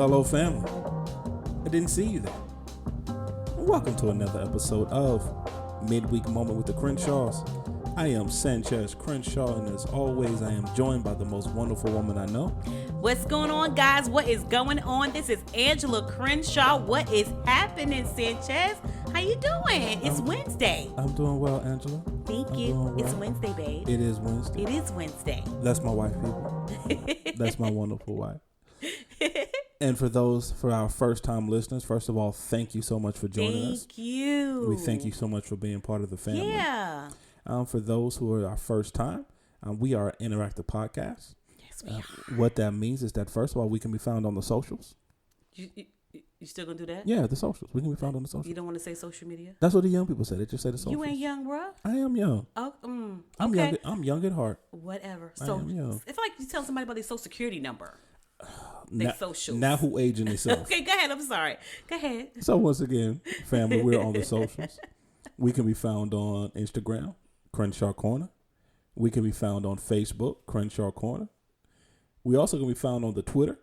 Hello, family. I didn't see you there. Welcome to another episode of Midweek Moment with the Crenshaws. I am Sanchez Crenshaw, and as always, I am joined by the most wonderful woman I know. What's going on, guys? What is going on? This is Angela Crenshaw. What is happening, Sanchez? How you doing? It's Wednesday. I'm doing well, Angela. Thank you. Well. It's Wednesday, babe. It is Wednesday. It is Wednesday. That's my wife, people. That's my wonderful wife. And for our first-time listeners, first of all, thank you so much for joining us. Thank you. We thank you so much for being part of the family. Yeah. For those who are our first time, we are an interactive podcast. Yes, we are. What that means is that, first of all, we can be found on the socials. You still gonna do that? Yeah, the socials. We can be found on the socials. You don't want to say social media? That's what the young people say. They just say the socials. You ain't young, bro. I am young. Oh, I'm okay. young. I'm young at heart. Whatever. I So am young. I feel like you tell somebody about their social security number. Their socials. Now who aging themselves? Okay, go ahead. I'm sorry. Go ahead. So once again, family, we're on the socials. We can be found on Instagram, Crenshaw Corner. We can be found on Facebook, Crenshaw Corner. We also can be found on the Twitter,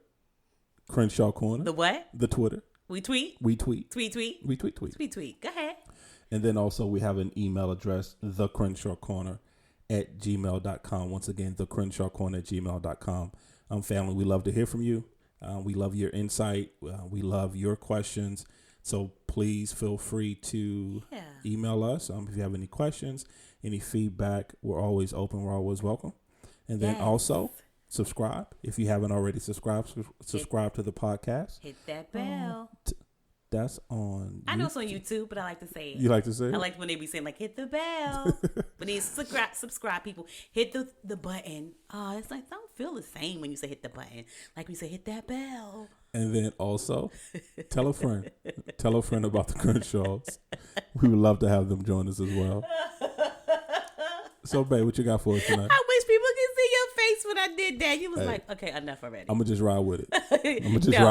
Crenshaw Corner. The what? The Twitter. We tweet? We tweet. Tweet. We tweet. Tweet. Go ahead. And then also we have an email address, thecrenshawcorner@gmail.com. Once again, thecrenshawcorner@gmail.com. Family, we love to hear from you. We love your insight. We love your questions. So please feel free to email us. If you have any questions, any feedback, we're always open. We're always welcome. And then also subscribe. If you haven't already subscribe to the podcast. Hit that bell. That's on. I know it's on YouTube, but I like to say it. You like to say it? I like when they be saying like hit the bell. When they subscribe, people hit the button. Oh, it's like don't feel the same when you say hit the button. Like we say hit that bell. And then also tell a friend. Tell a friend about the Crenshaws. We would love to have them join us as well. So, babe, what you got for us tonight? I wish people could see your face when I did that. You was like, okay, enough already. I'm going to just ride with it. Ride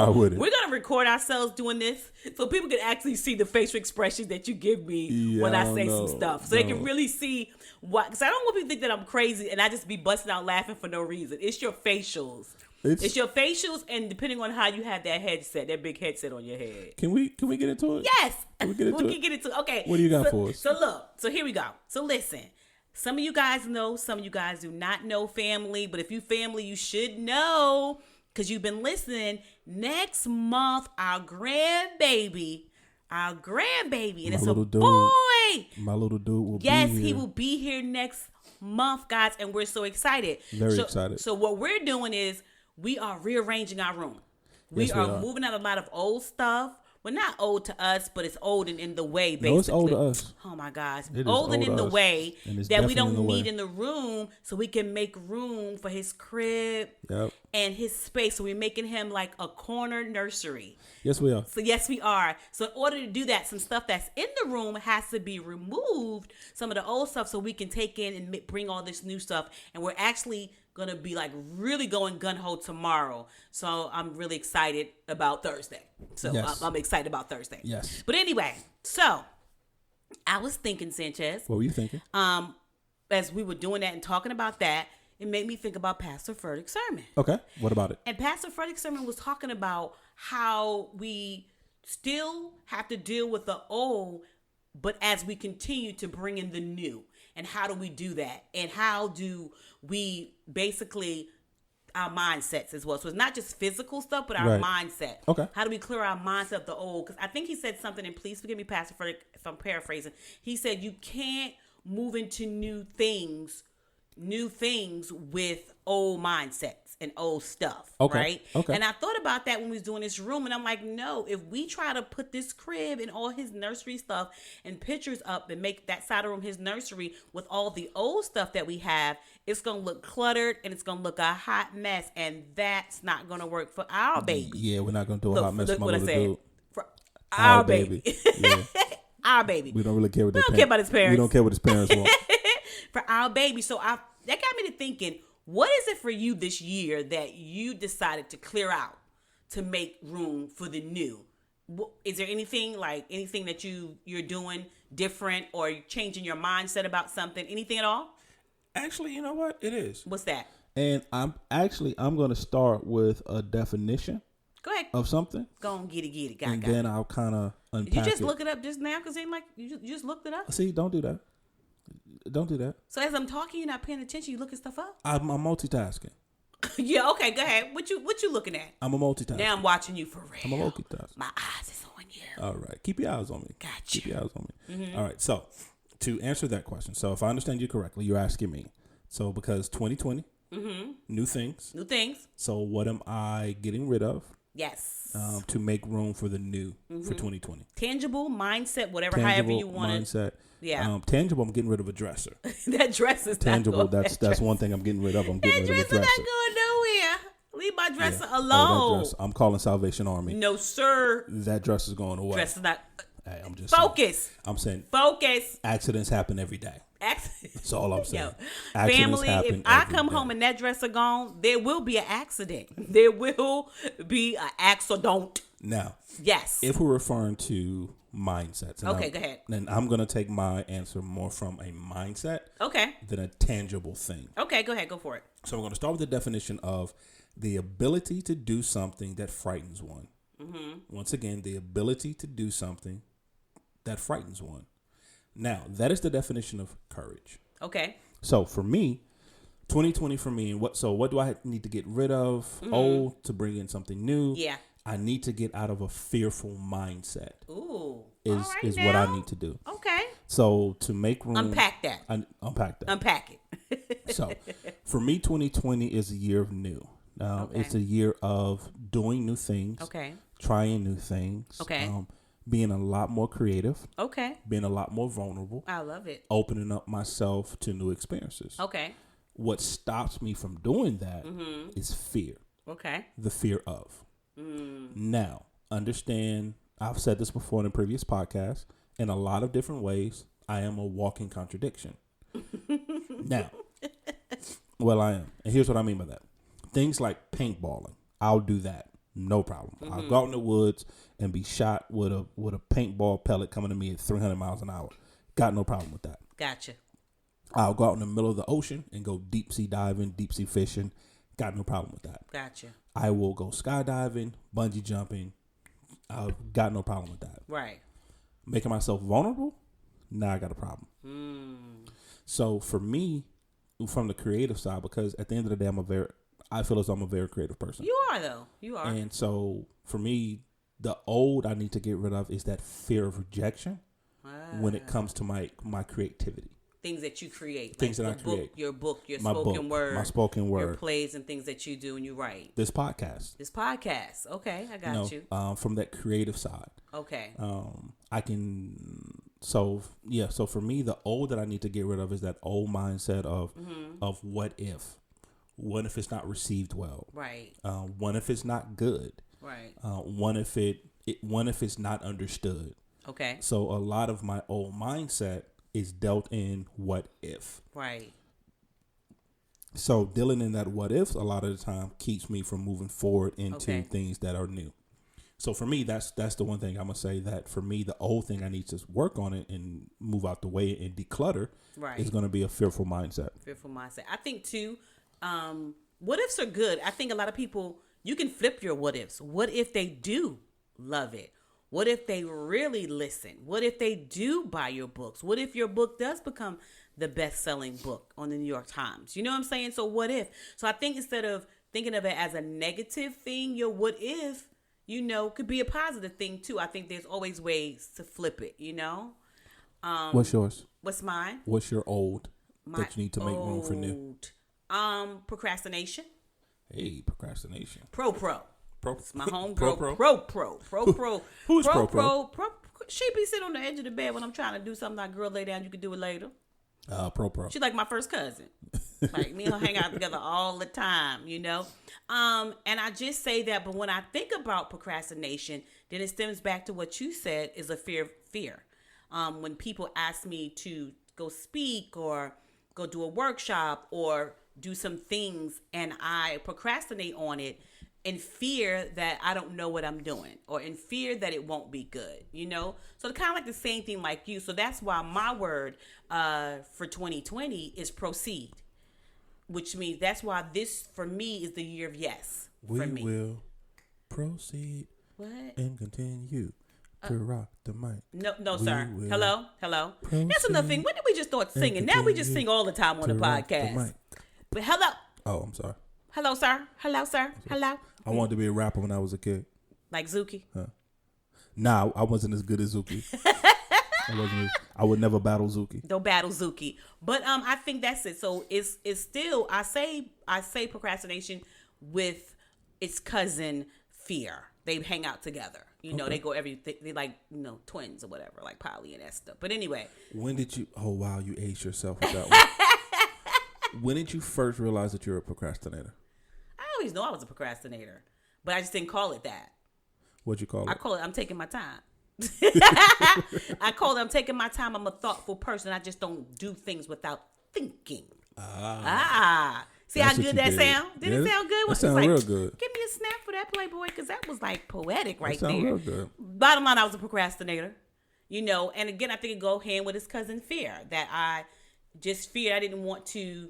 with it. We're going to record ourselves doing this so people can actually see the facial expressions that you give me when I say some stuff. So they can really see what, because I don't want people to think that I'm crazy and I just be busting out laughing for no reason. It's your facials. It's your facials, and depending on how you have that headset, that big headset on your head. Can we get into it? Yes. Can we get into we can get into it. Okay. What do you got for us? So look. So here we go. So listen. Some of you guys know. Some of you guys do not know, family. But if you family, you should know because you've been listening. Next month, our grandbaby, and it's a boy. My little dude will be here. Yes, he will be here next month, guys, and we're so excited. Very excited. So what we're doing is we are rearranging our room. We are moving out a lot of old stuff. Well, not old to us, but it's old and in the way, basically. No, it's old to us. Oh, my gosh. It old and in the way that we don't need way. in the room so we can make room for his crib and his space. So we're making him like a corner nursery. Yes, we are. So, yes, we are. So in order to do that, some stuff that's in the room has to be removed, some of the old stuff, so we can take in and bring all this new stuff. And we're actually going to be like really going gun-ho tomorrow. So I'm really excited about Thursday. So I'm excited about Thursday. Yes. But anyway, so I was thinking, Sanchez. What were you thinking? As we were doing that and talking about that, it made me think about Pastor Frederick's sermon. Okay. What about it? And Pastor Frederick's sermon was talking about how we still have to deal with the old, but as we continue to bring in the new. And how do we do that? And how do we basically our mindsets as well? So it's not just physical stuff, but our mindset. Okay. How do we clear our mindset of the old? Because I think he said something, and please forgive me, Pastor Frederick, if I'm paraphrasing. He said you can't move into new things with old mindsets and old stuff, right? Okay. And I thought about that when we was doing this room, and I'm like, no, if we try to put this crib and all his nursery stuff and pictures up and make that side of the room his nursery with all the old stuff that we have, it's going to look cluttered and it's going to look a hot mess, and that's not going to work for our baby. Yeah, we're not going to do a hot mess for my little dude. For our baby. Yeah. Our baby. We don't really care what we don't care about his parents. We don't care what his parents want. For our baby. So that got me to thinking, what is it for you this year that you decided to clear out to make room for the new? Is there anything that you're doing different or changing your mindset about something? Anything at all? Actually, you know what? It is. What's that? And I'm going to start with a definition. Go ahead. of something. Go on, get it. And then I'll kind of unpack it. You just look it up just now because it like you just looked it up. See, don't do that. Don't do that. So as I'm talking, you're not paying attention. You looking stuff up. I'm multitasking. Yeah. Okay. Go ahead. What you looking at? I'm a multitasker. Now I'm watching you for real. I'm a multitasker. My eyes is on you. All right. Keep your eyes on me. Gotcha. Keep your eyes on me. Mm-hmm. All right. So to answer that question, so if I understand you correctly, you're asking me. So because 2020, new things. New things. So what am I getting rid of? Yes. To make room for the new for 2020. Tangible mindset, whatever, Tangible however you want it. Mindset. Yeah. Tangible, I'm getting rid of a dresser. That dress is Tangible, not going. that's one thing I'm getting rid of. I'm getting rid of a dresser. That dress is not going nowhere. Leave my dresser alone. Oh, that dress. I'm calling Salvation Army. No, sir. That dress is going away. Dress is not. Hey, I'm just focus. Saying, I'm saying focus. Accidents happen every day. That's all I'm saying. Yo, family, if I come home and that dress are gone, there will be an accident. There will be an accident. Now, yes. If we're referring to mindsets, okay, go ahead. Then I'm going to take my answer more from a mindset, than a tangible thing. Okay, go ahead, go for it. So we're going to start with the definition of the ability to do something that frightens one. Mm-hmm. Once again, the ability to do something that frightens one. Now, that is the definition of courage. Okay. So for me, 2020 for me, what do I need to get rid of? Old to bring in something new. Yeah. I need to get out of a fearful mindset. Ooh. Is what I need to do. Okay. So to make room. Unpack that. Unpack it. So for me, 2020 is a year of new. It's a year of doing new things. Okay. Trying new things. Okay. Being a lot more creative. Okay. Being a lot more vulnerable. I love it. Opening up myself to new experiences. Okay. What stops me from doing that is fear. Okay. The fear of. Now, understand, I've said this before in a previous podcast, in a lot of different ways, I am a walking contradiction. Now, well, I am. And here's what I mean by that. Things like paintballing, I'll do that. No problem. I'll go out in the woods and be shot with a paintball pellet coming to me at 300 miles an hour. Got no problem with that. Gotcha. I'll go out in the middle of the ocean and go deep sea diving, deep sea fishing. Got no problem with that. Gotcha. I will go skydiving, bungee jumping. I've got no problem with that. Right. Making myself vulnerable, now I got a problem. So for me, from the creative side, because at the end of the day, I feel as though I'm a very creative person. You are, though. You are. And so for me, the old I need to get rid of is that fear of rejection when it comes to my creativity. Things that you create. Things that I create. Your book, your my spoken word. My spoken word. Your plays and things that you do and you write. This podcast. Okay, I got you. From that creative side. Okay. I can... So for me, the old that I need to get rid of is that old mindset of what if. What if it's not received well? Right. What if it's not good? Right. What if it's not understood? Okay. So a lot of my old mindset is dealt in what if. Right. So dealing in that what if a lot of the time keeps me from moving forward into things that are new. So for me, that's the one thing I'm gonna say, that for me, the old thing I need to work on it and move out the way and declutter is gonna be a fearful mindset. I think too, what ifs are good. I think a lot of people, you can flip your what ifs. What if they do love it? What if they really listen? What if they do buy your books? What if your book does become the best-selling book on the New York Times? You know what I'm saying? So what if? So I think instead of thinking of it as a negative thing, your what if, could be a positive thing too. I think there's always ways to flip it, What's yours? What's mine? What's your old that you need to make room for new? Procrastination. Hey, procrastination. Pro. It's my homegirl. Pro. Who's pro? She be sitting on the edge of the bed when I'm trying to do something. Like, girl, lay down. You can do it later. Pro. She's like my first cousin. Like, me and her hang out together all the time, And I just say that, but when I think about procrastination, then it stems back to what you said is a fear. When people ask me to go speak or go do a workshop or do some things and I procrastinate on it in fear that I don't know what I'm doing or in fear that it won't be good, So it's kind of like the same thing like you. So that's why my word for 2020 is proceed, which means that's why this for me is the year of yes. We will proceed What? and continue to rock the mic. No, sir. will Hello. That's another thing. When did we just start singing? Now we just sing all the time on the podcast. But hello. Oh, I'm sorry. Hello, sir. Hello. I wanted to be a rapper when I was a kid. Like Zuki? Huh. Nah, I wasn't as good as Zuki. I would never battle Zuki. Don't battle Zuki. But I think that's it. So it's still I say procrastination with its cousin fear. They hang out together. You know, they go they like, twins or whatever, like Polly and Esther. But anyway. When did you oh wow, you aged yourself with that one. When did you first realize that you're a procrastinator? I always know I was a procrastinator, but I just didn't call it that. What'd you call it? I call it I'm taking my time. I call it I'm taking my time. I'm a thoughtful person. I just don't do things without thinking. See how good that sound? Did it sound good? That sounded real good. Give me a snap for that, Playboy, because that was like poetic right there. Real good. Bottom line, I was a procrastinator. And again, I think it go hand with his cousin fear. That I just feared I didn't want to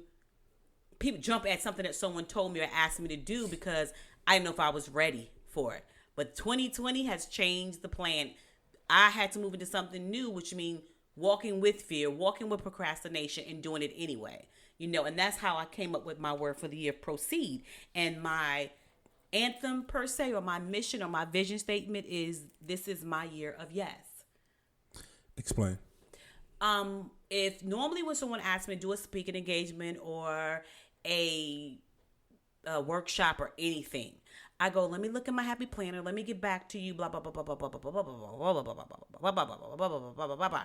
people jump at something that someone told me or asked me to do because I didn't know if I was ready for it. But 2020 has changed the plan. I had to move into something new, which means walking with fear, walking with procrastination, and doing it anyway. And that's how I came up with my word for the year, proceed. And my anthem per se, or my mission or my vision statement is, this is my year of yes. Explain. If normally when someone asks me to do a speaking engagement or a workshop or anything, I go, let me look at my happy planner. Let me get back to you. Blah blah blah blah blah blah blah blah blah blah blah blah blah blah blah blah blah.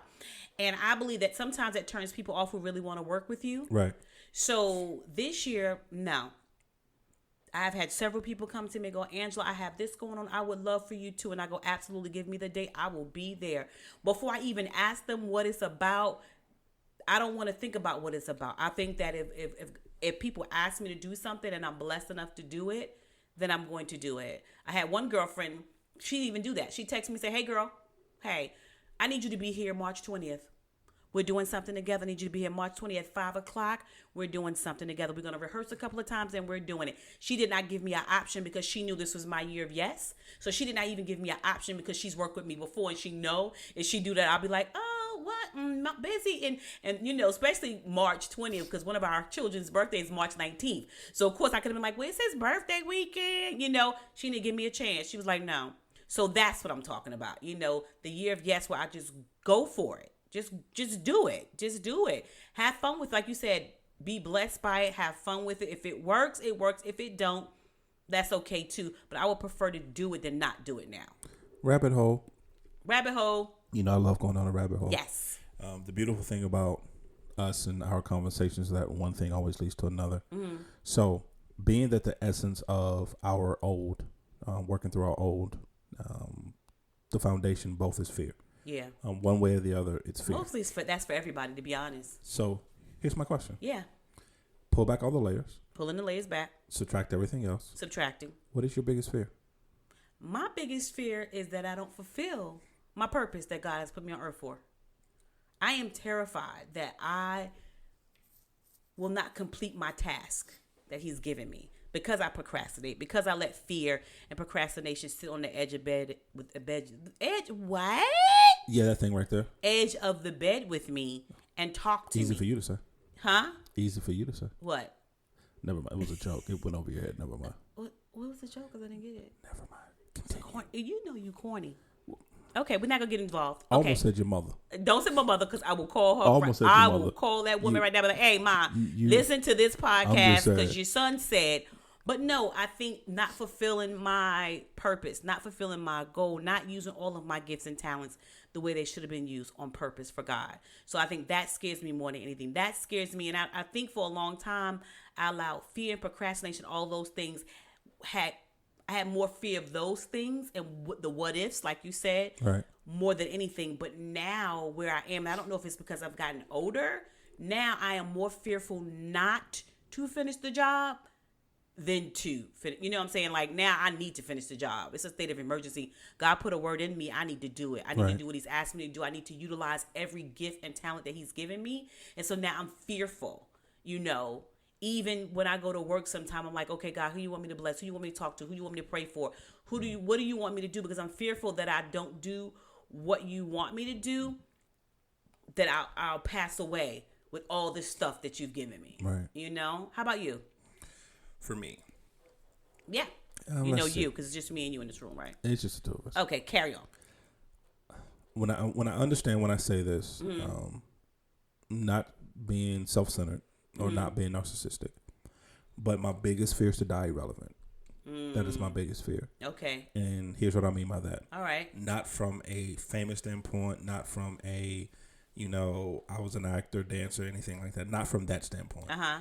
And I believe that sometimes it turns people off who really want to work with you. Right. So this year, no. I've had several people come to me and go, Angela, I have this going on. I would love for you to. And I go, absolutely, give me the date. I will be there. Before I even ask them what it's about, I don't want to think about what it's about. I think that if people ask me to do something and I'm blessed enough to do it, then I'm going to do it. I had one girlfriend, she didn't even do that. She texted me and said, hey, girl, hey, I need you to be here March 20th. We're doing something together. I need you to be here March 20th at 5 o'clock. We're doing something together. We're going to rehearse a couple of times and we're doing it. She did not give me an option because she knew this was my year of yes. So she did not even give me an option because she's worked with me before and she know if she do that, I'll be like, oh, what? I'm not busy. And especially March 20th because one of our children's birthday is March 19th. So, of course, I could have been like, well, it's his birthday weekend. She didn't give me a chance. She was like, no. So that's what I'm talking about. The year of yes where I just go for it. Just do it. Just do it. Have fun with, like you said, be blessed by it. Have fun with it. If it works, it works. If it don't, that's okay too. But I would prefer to do it than not do it now. Rabbit hole. I love going down a rabbit hole. Yes. The beautiful thing about us and our conversations is that one thing always leads to another. Mm-hmm. So being that the essence of our old, working through our old, the foundation both is fear. Yeah. One way or the other, it's fear. Mostly that's for everybody, to be honest. So here's my question. Yeah. Pull back all the layers. Pulling the layers back. Subtract everything else. Subtracting. What is your biggest fear? My biggest fear is that I don't fulfill my purpose that God has put me on earth for. I am terrified that I will not complete my task that he's given me because I procrastinate, because I let fear and procrastination sit on the edge of bed with a bed. Edge what? Yeah, that thing right there. Edge of the bed with me and talk to me. Easy for you to say. Huh? Easy for you to say. What? Never mind. It was a joke. It went over your head. Never mind. What was the joke? Because I didn't get it. Never mind. Continue. You corny. Okay, we're not gonna get involved. I okay. almost said your mother. Don't say my mother because I will call her. I will call that woman right now. Like, hey, Ma, listen to this podcast because your son said. But no, I think not fulfilling my purpose, not fulfilling my goal, not using all of my gifts and talents the way they should have been used on purpose for God. So I think that scares me more than anything. That scares me. And I think for a long time, I allowed fear and procrastination, all those things I had more fear of those things and the what ifs, like you said, right, more than anything. But now where I am, and I don't know if it's because I've gotten older, now I am more fearful not to finish the job than to finish. You know what I'm saying? Like now I need to finish the job. It's a state of emergency. God put a word in me. I need to do it. I need to do what he's asked me to do. I need to utilize every gift and talent that he's given me. And so now I'm fearful, even when I go to work sometime, I'm like, okay, God, who you want me to bless? Who you want me to talk to? Who you want me to pray for? What do you want me to do? Because I'm fearful that I don't do what you want me to do, that I'll pass away with all this stuff that you've given me. Right. You know? How about you? For me. Yeah. You, because it's just me and you in this room, right? It's just the two of us. Okay, carry on. When I understand when I say this, not being self-centered or not being narcissistic, but my biggest fear is to die irrelevant. That is my biggest fear. Okay. And here's what I mean by that. All right. Not from a famous standpoint, not from a, I was an actor, dancer, anything like that. Not from that standpoint. Uh-huh.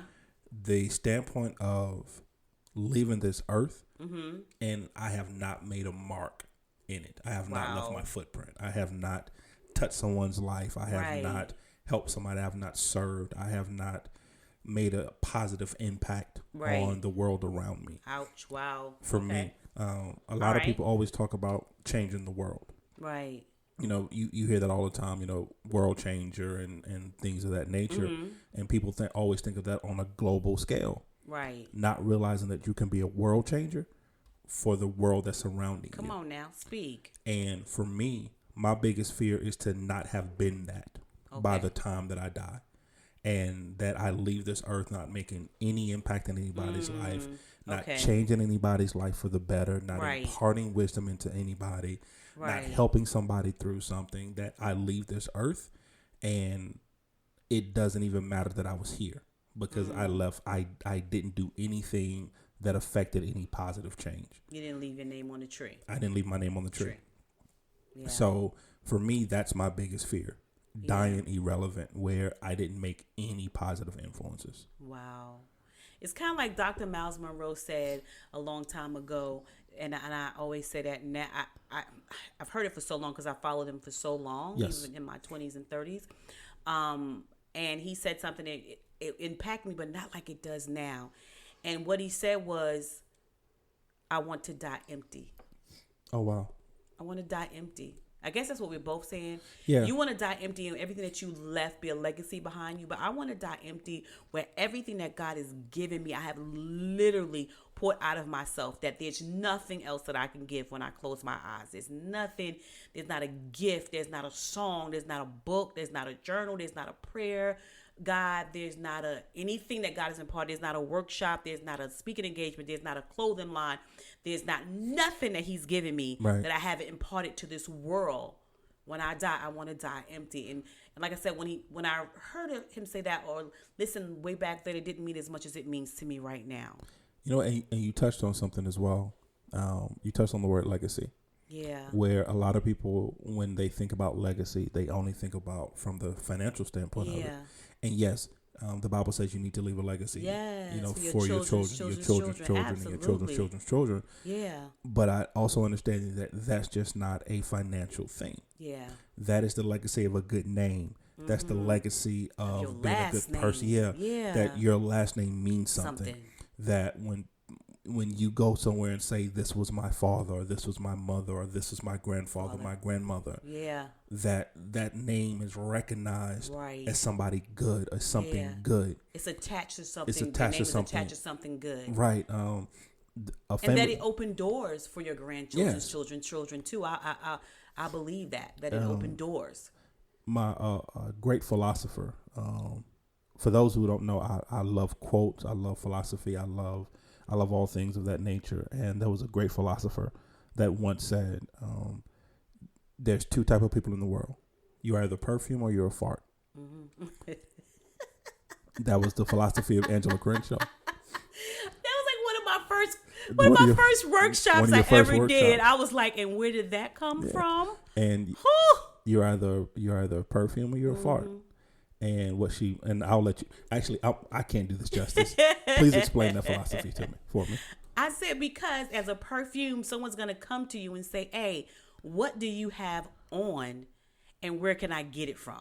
The standpoint of leaving this earth, and I have not made a mark in it. I have not left my footprint. I have not touched someone's life. I have not helped somebody. I have not served. I have not made a positive impact on the world around me. Ouch. Wow. For me, a lot of people always talk about changing the world. Right. You hear that all the time, world changer and things of that nature. And people always think of that on a global scale. Right. Not realizing that you can be a world changer for the world that's surrounding you. Come on now, speak. And for me, my biggest fear is to not have been that by the time that I die. And that I leave this earth not making any impact in anybody's life, not changing anybody's life for the better, not imparting wisdom into anybody, not helping somebody through something, that I leave this earth and it doesn't even matter that I was here because I left. I didn't do anything that affected any positive change. You didn't leave your name on the tree. I didn't leave my name on the tree. Yeah. So for me, that's my biggest fear. Dying irrelevant, where I didn't make any positive influences. Wow. It's kind of like Dr. Miles Monroe said a long time ago, and I always say that now. I've heard it for so long because I followed him for so long, even in my 20s and 30s. And he said something that it impacted me, but not like it does now. And what he said was, I want to die empty. Oh, wow. I want to die empty. I guess that's what we're both saying. Yeah. You want to die empty and everything that you left be a legacy behind you. But I want to die empty where everything that God has given me, I have literally poured out of myself, that there's nothing else that I can give when I close my eyes. There's nothing. There's not a gift. There's not a song. There's not a book. There's not a journal. There's not a prayer. God, there's not anything that God has imparted. There's not a workshop. There's not a speaking engagement. There's not a clothing line. There's not nothing that he's given me that I haven't imparted to this world. When I die, I want to die empty. And like I said, when I heard him say that or listen way back then, it didn't mean as much as it means to me right now. And you touched on something as well. You touched on the word legacy. Yeah. Where a lot of people, when they think about legacy, they only think about from the financial standpoint of it. And yes, the Bible says you need to leave a legacy. Yes, for your children, and your children's children. Yeah. But I also understand that that's just not a financial thing. Yeah. That is the legacy of a good name. That's the legacy of being a good person. Yeah. That your last name means something. That when you go somewhere and say, this was my father, or this was my mother, or this is my grandfather, my grandmother, that name is recognized as somebody good, as something good. It's attached to something. It's attached to something. Attached to something good. Right. And that it opened doors for your grandchildren's children too. I believe that it opened doors. My great philosopher. For those who don't know, I love quotes. I love philosophy. I love all things of that nature. And there was a great philosopher that once said, there's two types of people in the world. You're either perfume or you're a fart. Mm-hmm. That was the philosophy of Angela Crenshaw. That was like one of my first workshops I ever did. I was like, and where did that come from? And you're either a perfume or you're a fart. And I'll let you, actually, I can't do this justice. Please explain that philosophy for me. I said, because as a perfume, someone's going to come to you and say, hey, what do you have on and where can I get it from?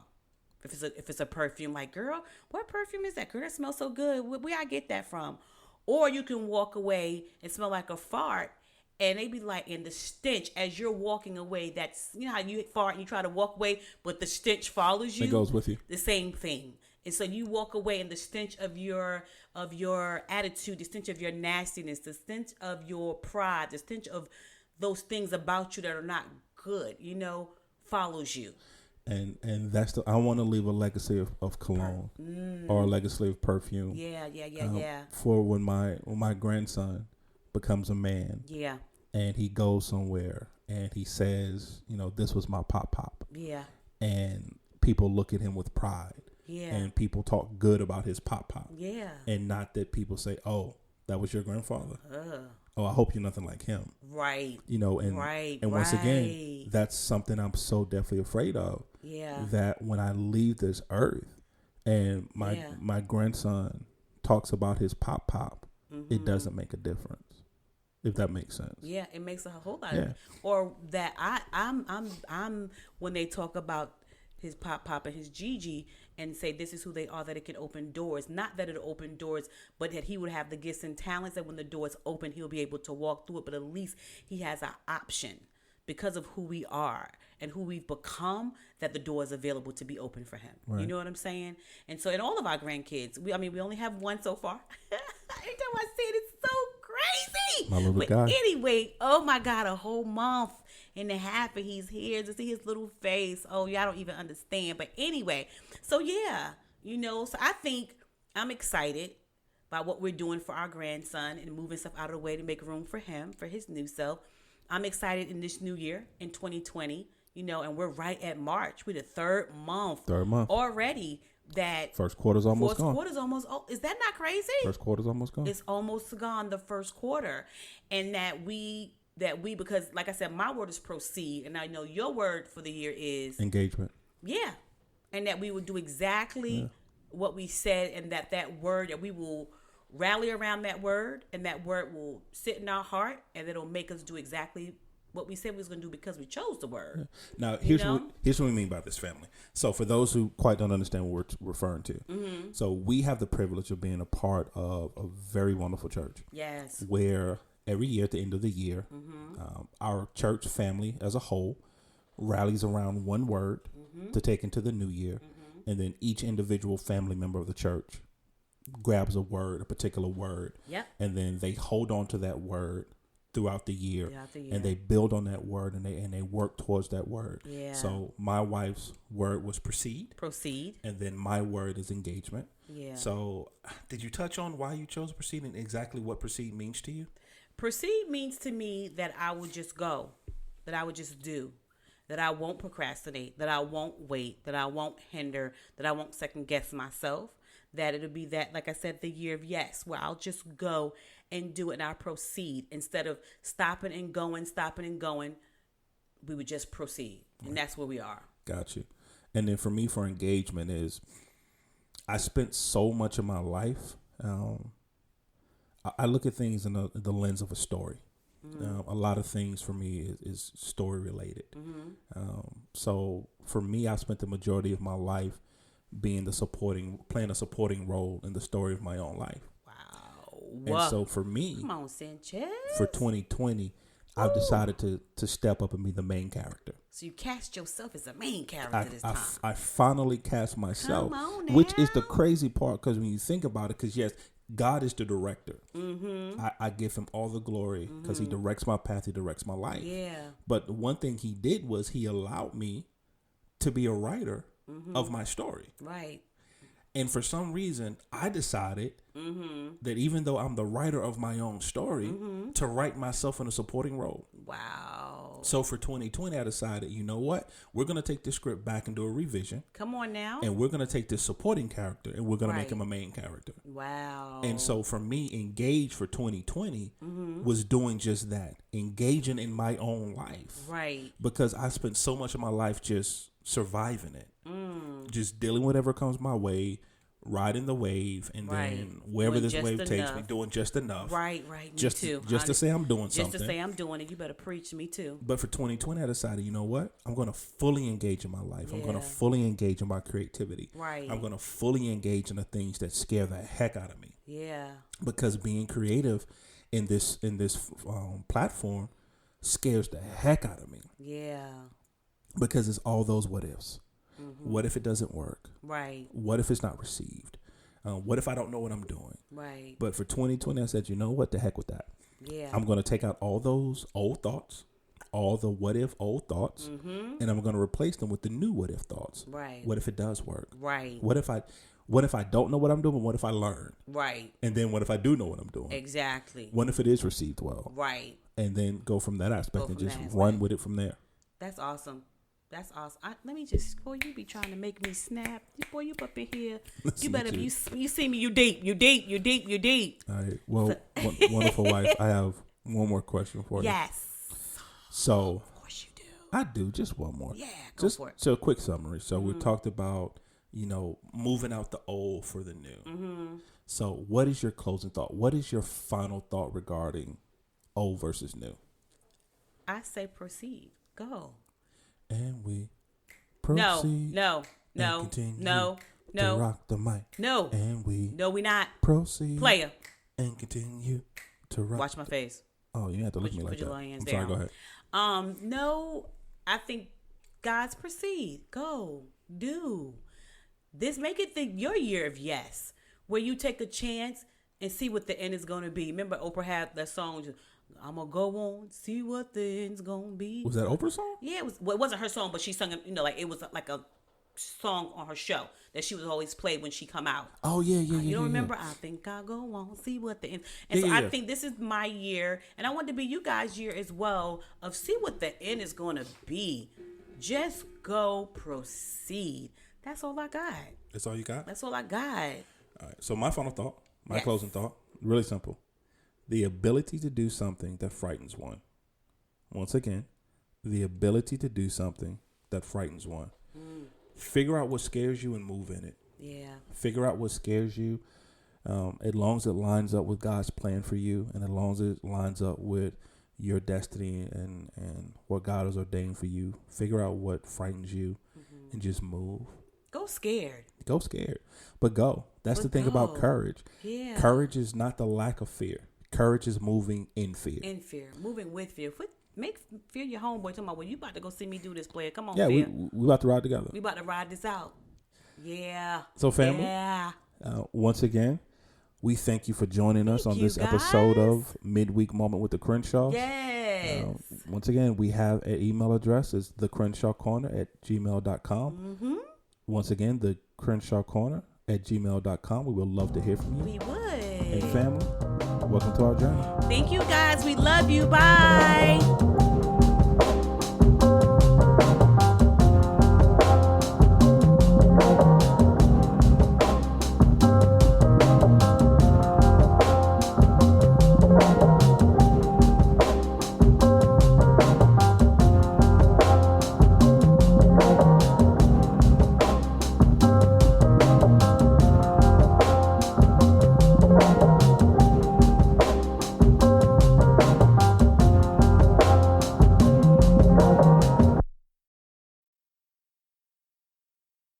If it's a perfume, like, girl, what perfume is that? Girl, that smells so good. Where I get that from? Or you can walk away and smell like a fart. And they be like, in the stench as you're walking away, that's, how you fart and you try to walk away, but the stench follows you. It goes with you. The same thing. And so you walk away, and the stench of your attitude, the stench of your nastiness, the stench of your pride, the stench of those things about you that are not good, follows you. And that's I want to leave a legacy of cologne or a legacy of perfume. Yeah. For when my grandson becomes a man. Yeah. And he goes somewhere and he says, this was my pop. Yeah. And people look at him with pride. Yeah. And people talk good about his pop. Yeah. And not that people say, oh, that was your grandfather. Oh, I hope you're nothing like him. Right. And once again, that's something I'm so definitely afraid of. Yeah. That when I leave this earth and my grandson talks about his pop, it doesn't make a difference. If that makes sense. Yeah, it makes a whole lot of, or that I'm when they talk about his pop and his Gigi and say this is who they are, that it can open doors. Not that it'll open doors, but that he would have the gifts and talents that when the doors open, he'll be able to walk through it. But at least he has an option because of who we are and who we've become, that the door is available to be open for him. Right. You know what I'm saying? And so in all of our grandkids, we only have one so far. Every time I say it, it's so crazy. My little guy. Anyway, oh my God, a whole month and a half and he's here to see his little face. Oh, y'all don't even understand. But anyway, so yeah, so I think I'm excited by what we're doing for our grandson and moving stuff out of the way to make room for him, for his new self. I'm excited in this new year, in 2020, and we're right at March. We're the third month already. That first quarter's almost gone. Is that not crazy? First quarter's almost gone. It's almost gone, the first quarter. And that we because like I said, my word is proceed, and I know your word for the year is engagement. Yeah. And that we will do exactly what we said, and that word, that we will rally around that word, and that word will sit in our heart, and it'll make us do exactly what we said we was going to do because we chose the word. Now, here's what we mean by this, family. So for those who quite don't understand what we're referring to, so we have the privilege of being a part of a very wonderful church. Yes. Where every year at the end of the year, our church family as a whole rallies around one word to take into the new year. And then each individual family member of the church grabs a particular word. Yep. And then they hold on to that word throughout the year, and they build on that word, and they work towards that word. Yeah. So my wife's word was proceed, and then my word is engagement. Yeah. So did you touch on why you chose proceed and exactly what proceed means to you? Proceed means to me that I would just go, that I would just do, that I won't procrastinate, that I won't wait, that I won't hinder, that I won't second guess myself, that it'll be that, like I said, the year of yes, where I'll just go and do it, and I'll proceed. Instead of stopping and going, we would just proceed. And that's where we are. Got you. And then for me, for engagement is, I spent so much of my life, I look at things in the lens of a story. A lot of things for me is story related. So for me, I spent the majority of my life playing a supporting role in the story of my own life. Wow. And so for me, come on, Sanchez. For 2020, I've decided to step up and be the main character. So you cast yourself as a main character this time. I finally cast myself, come on now. Which is the crazy part, because when you think about it, because yes, God is the director. I give him all the glory because he directs my path, he directs my life. Yeah. But the one thing he did was he allowed me to be a writer of my story. Right. And for some reason, I decided that even though I'm the writer of my own story, to write myself in a supporting role. Wow. So for 2020, I decided, you know what? We're going to take this script back and do a revision. Come on now. And we're going to take this supporting character and we're going to make him a main character. Wow. And so for me, engage for 2020 was doing just that. Engaging in my own life. Right. Because I spent so much of my life just surviving it. Just dealing with whatever comes my way, riding the wave, and then wherever this wave takes me, doing just enough. Right. Me just too. Just to say I'm doing something. Just to say I'm doing it. You better preach. Me too. But for 2020, I decided, you know what? I'm going to fully engage in my life. I'm going to fully engage in my creativity. Right. I'm going to fully engage in the things that scare the heck out of me. Yeah. Because being creative in this platform scares the heck out of me. Yeah. Because it's all those what ifs. What if it doesn't work? Right. What if it's not received? What if I don't know what I'm doing? Right. But for 2020, I said, you know what? The heck with that. Yeah. I'm going to take out all those old thoughts, all the what if old thoughts, and I'm going to replace them with the new what if thoughts. Right. What if it does work? Right. What if I don't know what I'm doing? What if I learn? Right. And then what if I do know what I'm doing? Exactly. What if it is received well? Right. And then go from that aspect Go and from just that run aspect. with it from there. That's awesome. That's awesome. Let me just, boy, you be trying to make me snap. Boy, you up in here. You better be, you see me, you deep. All right. Well, wonderful wife, I have one more question for you. Yes. So, Of course you do. I do just one more. Yeah, go for it. So a quick summary. So we talked about, moving out the old for the new. So what is your closing thought? What is your final thought regarding old versus new? I say proceed. Go. And we proceed. No. To rock the mic. No. And we we not. proceed. Player. And continue to rock. Watch my face. Oh, you have to look at me like Put your that. little hands I'm sorry, down. go ahead. No, I think God's proceed. Go. Do. This make it your year of yes. Where you take a chance and see what the end is gonna be. Remember Oprah had that song, I'm gonna go on, see what the end's gonna be. Was that Oprah's song? Yeah, it wasn't her song, but she sung it, it was like a song on her show that she was always played when she come out. Oh, yeah. You don't remember? I think I'll go on, see what the end. And so I think this is my year, and I want to be you guys' year as well, of see what the end is going to be. Just go proceed. That's all I got. That's all you got? That's all I got. All right. So my final thought, closing thought, really simple. The ability to do something that frightens one. Once again, the ability to do something that frightens one. Figure out what scares you and move in it. Yeah. Figure out what scares you. As long as it lines up with God's plan for you, and as long as it lines up with your destiny and what God has ordained for you, figure out what frightens you and just move. Go scared. Go scared, but go. That's the thing about courage. Yeah. Courage is not the lack of fear. Courage is moving in fear. In fear. Moving with fear. Make fear your homeboy. Talking about, well, you about to go see me do this, player. Come on, yeah, fear. we about to ride together. We about to ride this out. Yeah. So, family, once again, we thank you for joining us on this episode of Midweek Moment with the Crenshaws. Yes. Once again, we have an email address. It's thecrenshawcorner@gmail.com. Once again, the Crenshaw Corner @gmail.com. We would love to hear from you. We would. And family, welcome to our journey. Thank you, guys. We love you. Bye.